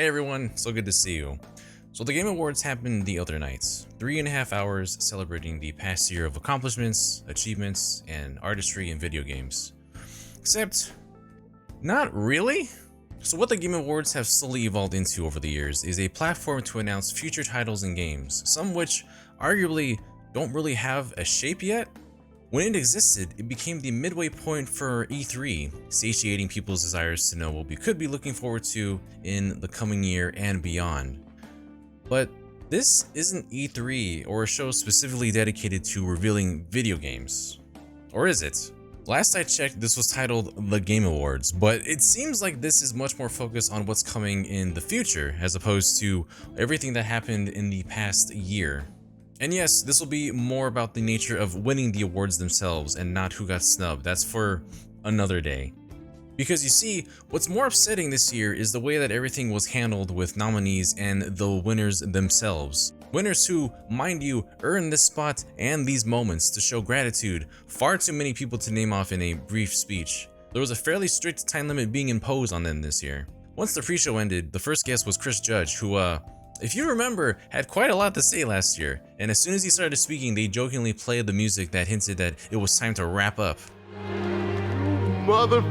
Hey everyone, so good to see you. So the Game Awards happened the other night. 3.5 hours celebrating the past year of accomplishments, achievements, and artistry in video games. Except, not really? So what the Game Awards have slowly evolved into over the years is a platform to announce future titles and games, some which arguably don't really have a shape yet. When it existed, it became the midway point for E3, satiating people's desires to know what we could be looking forward to in the coming year and beyond. But this isn't E3 or a show specifically dedicated to revealing video games. Or is it? Last I checked, this was titled The Game Awards, but it seems like this is much more focused on what's coming in the future, as opposed to everything that happened in the past year. And yes, this will be more about the nature of winning the awards themselves and not who got snubbed. That's for another day. Because you see, what's more upsetting this year is the way that everything was handled with nominees and the winners themselves. Winners who, mind you, earned this spot and these moments to show gratitude. Far too many people to name off in a brief speech. There was a fairly strict time limit being imposed on them this year. Once the pre-show ended, the first guest was Chris Judge, who if you remember, had quite a lot to say last year, and as soon as he started speaking, they jokingly played the music that hinted that it was time to wrap up. Mother...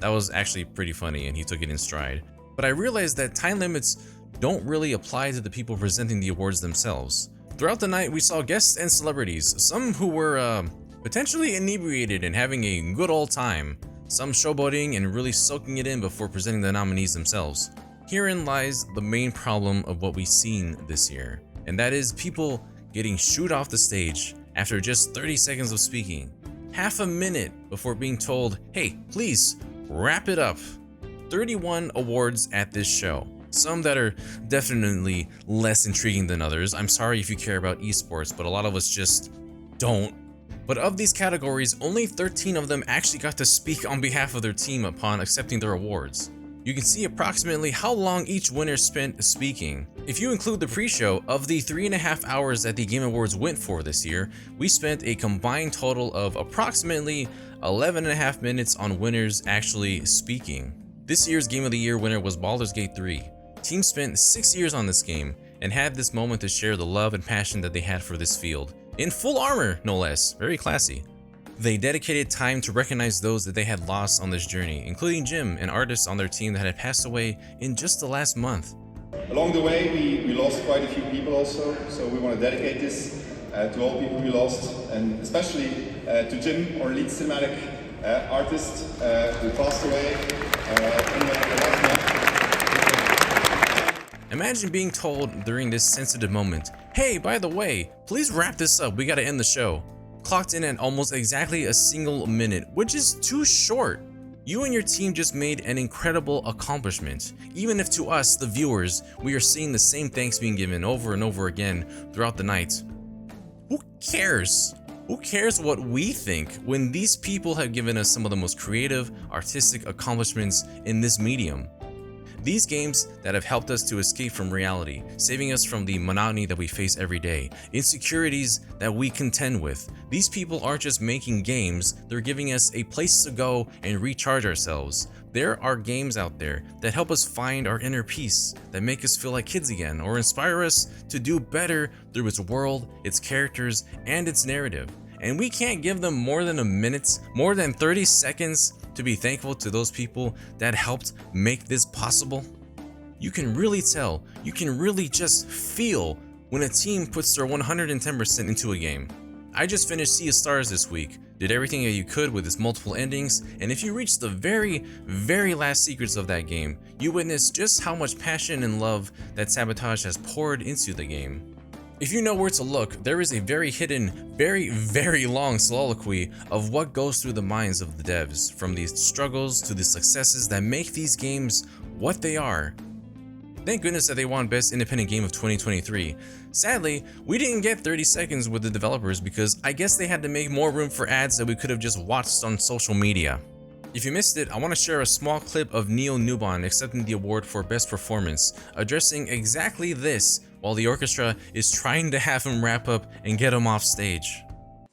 That was actually pretty funny, and he took it in stride. But I realized that time limits don't really apply to the people presenting the awards themselves. Throughout the night, we saw guests and celebrities, some who were potentially inebriated and having a good old time. Some showboating and really soaking it in before presenting the nominees themselves. Herein lies the main problem of what we've seen this year, and that is people getting shooed off the stage after just 30 seconds of speaking. Half a minute before being told, hey, please, wrap it up. 31 awards at this show. Some that are definitely less intriguing than others. I'm sorry if you care about esports, but a lot of us just don't. But of these categories, only 13 of them actually got to speak on behalf of their team upon accepting their awards. You can see approximately how long each winner spent speaking. If you include the pre-show, of the 3.5 hours that the Game Awards went for this year, we spent a combined total of approximately 11.5 minutes on winners actually speaking. This year's Game of the Year winner was Baldur's Gate 3. Team spent 6 years on this game and had this moment to share the love and passion that they had for this field. In full armor, no less. Very classy. They dedicated time to recognize those that they had lost on this journey, including Jim, an artist on their team that had passed away in just the last month. Along the way, we lost quite a few people also, so we want to dedicate this to all people we lost, and especially to Jim, our lead cinematic artist, who passed away in the last month. Imagine being told during this sensitive moment, hey, by the way, please wrap this up, we gotta end the show. Clocked in at almost exactly a single minute, which is too short. You and your team just made an incredible accomplishment. Even if to us, the viewers, we are seeing the same thanks being given over and over again throughout the night. Who cares? Who cares what we think when these people have given us some of the most creative, artistic accomplishments in this medium? These games that have helped us to escape from reality, saving us from the monotony that we face every day, insecurities that we contend with. These people aren't just making games, they're giving us a place to go and recharge ourselves. There are games out there that help us find our inner peace, that make us feel like kids again, or inspire us to do better through its world, its characters, and its narrative. And we can't give them more than a minute, more than 30 seconds to be thankful to those people that helped make this possible? You can really tell, you can really just feel when a team puts their 110% into a game. I just finished Sea of Stars this week, did everything that you could with its multiple endings, and if you reach the very, very last secrets of that game, you witness just how much passion and love that Sabotage has poured into the game. If you know where to look, there is a very hidden, very, very long soliloquy of what goes through the minds of the devs, from the struggles to the successes that make these games what they are. Thank goodness that they won Best Independent Game of 2023. Sadly, we didn't get 30 seconds with the developers because I guess they had to make more room for ads that we could have just watched on social media. If you missed it, I want to share a small clip of Neil Newbon accepting the award for Best Performance, addressing exactly this while the orchestra is trying to have him wrap up and get him off stage.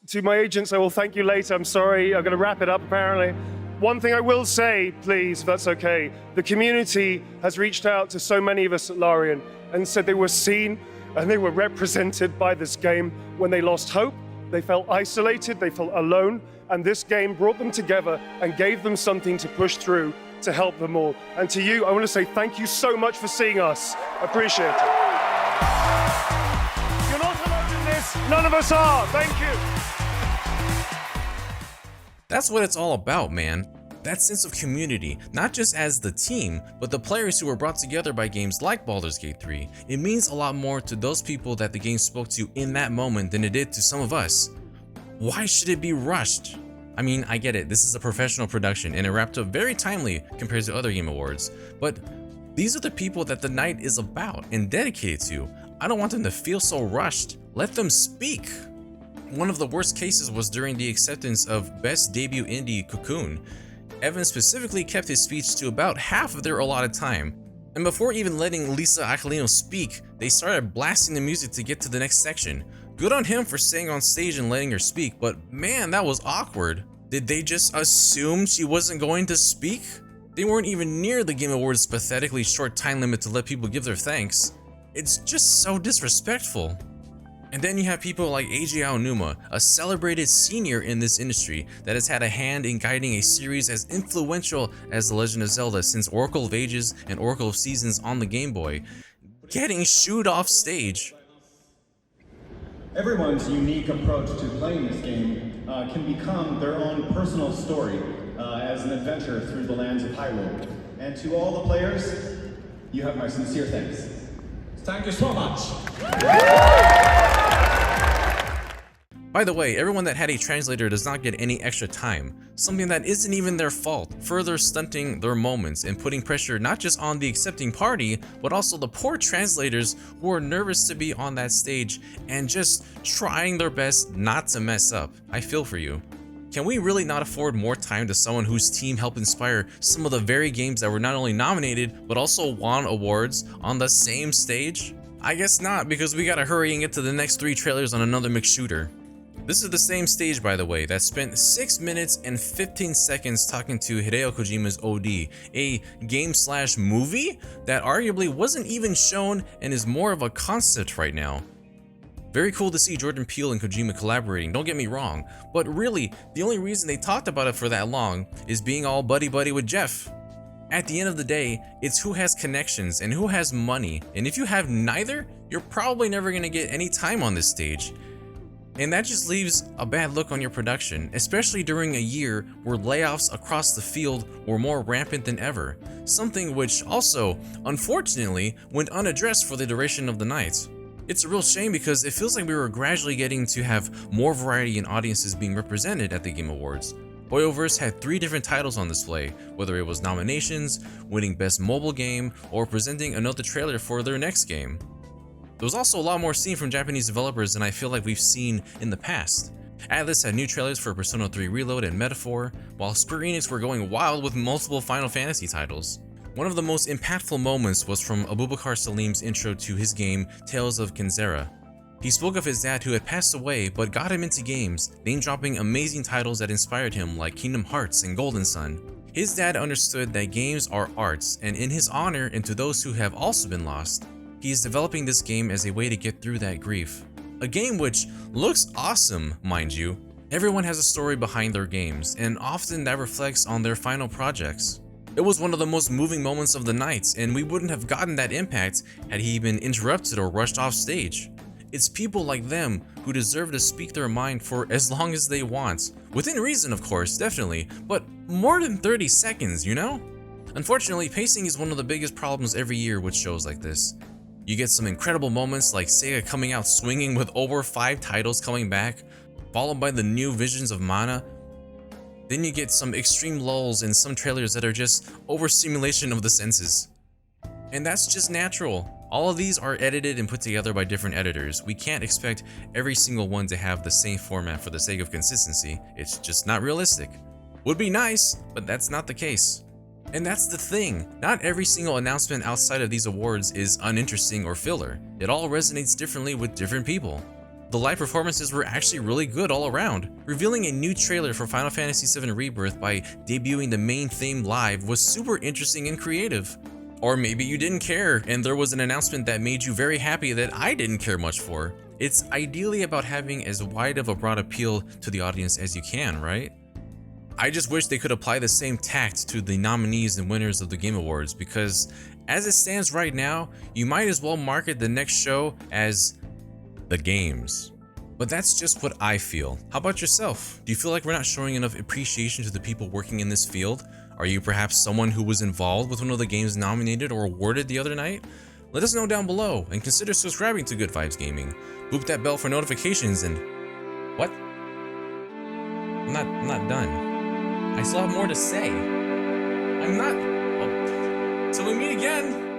To my agents, I will thank you later. I'm sorry, I'm going to wrap it up apparently. One thing I will say, please, if that's okay, the community has reached out to so many of us at Larian and said they were seen and they were represented by this game when they lost hope, they felt isolated, they felt alone, and this game brought them together and gave them something to push through to help them all. And to you, I want to say thank you so much for seeing us. Appreciate it. You're not alone in this. None of us are. Thank you. That's what it's all about, man. That sense of community, not just as the team, but the players who were brought together by games like Baldur's Gate 3. It means a lot more to those people that the game spoke to in that moment than it did to some of us. Why should it be rushed? I mean, I get it, this is a professional production and it wrapped up very timely compared to other Game Awards, but these are the people that the night is about and dedicated to. I don't want them to feel so rushed. Let them speak. One of the worst cases was during the acceptance of Best Debut Indie Cocoon. Evan specifically kept his speech to about half of their allotted time. And before even letting Lisa Aquilino speak, they started blasting the music to get to the next section. Good on him for staying on stage and letting her speak, but man, that was awkward. Did they just assume she wasn't going to speak? They weren't even near the Game Awards' pathetically short time limit to let people give their thanks. It's just so disrespectful. And then you have people like Eiji Aonuma, a celebrated senior in this industry that has had a hand in guiding a series as influential as The Legend of Zelda since Oracle of Ages and Oracle of Seasons on the Game Boy, getting shooed off stage. Everyone's unique approach to playing this game can become their own personal story as an adventure through the lands of Hyrule. And to all the players, you have my sincere thanks. Thank you so much. By the way, everyone that had a translator does not get any extra time, something that isn't even their fault, further stunting their moments and putting pressure not just on the accepting party, but also the poor translators who are nervous to be on that stage and just trying their best not to mess up. I feel for you. Can we really not afford more time to someone whose team helped inspire some of the very games that were not only nominated, but also won awards on the same stage? I guess not, because we gotta hurry and get to the next 3 trailers on another mixed shooter. This is the same stage, by the way, that spent 6 minutes and 15 seconds talking to Hideo Kojima's OD, a game/movie that arguably wasn't even shown and is more of a concept right now. Very cool to see Jordan Peele and Kojima collaborating, don't get me wrong, but really, the only reason they talked about it for that long is being all buddy-buddy with Jeff. At the end of the day, it's who has connections and who has money, and if you have neither, you're probably never gonna get any time on this stage. And that just leaves a bad look on your production, especially during a year where layoffs across the field were more rampant than ever, something which also, unfortunately, went unaddressed for the duration of the night. It's a real shame because it feels like we were gradually getting to have more variety in audiences being represented at the Game Awards. Hoyoverse had 3 different titles on display, whether it was nominations, winning Best Mobile Game, or presenting another trailer for their next game. There was also a lot more seen from Japanese developers than I feel like we've seen in the past. Atlus had new trailers for Persona 3 Reload and Metaphor, while Square Enix were going wild with multiple Final Fantasy titles. One of the most impactful moments was from Abubakar Salim's intro to his game Tales of Kenzera. He spoke of his dad who had passed away but got him into games, name-dropping amazing titles that inspired him like Kingdom Hearts and Golden Sun. His dad understood that games are arts, and in his honor and to those who have also been lost, he is developing this game as a way to get through that grief. A game which looks awesome, mind you. Everyone has a story behind their games, and often that reflects on their final projects. It was one of the most moving moments of the night, and we wouldn't have gotten that impact had he been interrupted or rushed off stage. It's people like them who deserve to speak their mind for as long as they want. Within reason, of course, definitely, but more than 30 seconds, you know? Unfortunately, pacing is one of the biggest problems every year with shows like this. You get some incredible moments like Sega coming out swinging with over 5 titles coming back, followed by the new Visions of Mana. Then you get some extreme lulls in some trailers that are just overstimulation of the senses. And that's just natural. All of these are edited and put together by different editors. We can't expect every single one to have the same format for the sake of consistency. It's just not realistic. Would be nice, but that's not the case. And that's the thing, not every single announcement outside of these awards is uninteresting or filler. It all resonates differently with different people. The live performances were actually really good all around. Revealing a new trailer for Final Fantasy VII Rebirth by debuting the main theme live was super interesting and creative. Or maybe you didn't care and there was an announcement that made you very happy that I didn't care much for. It's ideally about having as wide of a broad appeal to the audience as you can, right? I just wish they could apply the same tact to the nominees and winners of the Game Awards, because as it stands right now, you might as well market the next show as The Games. But that's just what I feel. How about yourself? Do you feel like we're not showing enough appreciation to the people working in this field? Are you perhaps someone who was involved with one of the games nominated or awarded the other night? Let us know down below, and consider subscribing to Good Vibes Gaming. Boop that bell for notifications and... What? I'm not done. I still have more to say. I'm not... Well, till we meet again!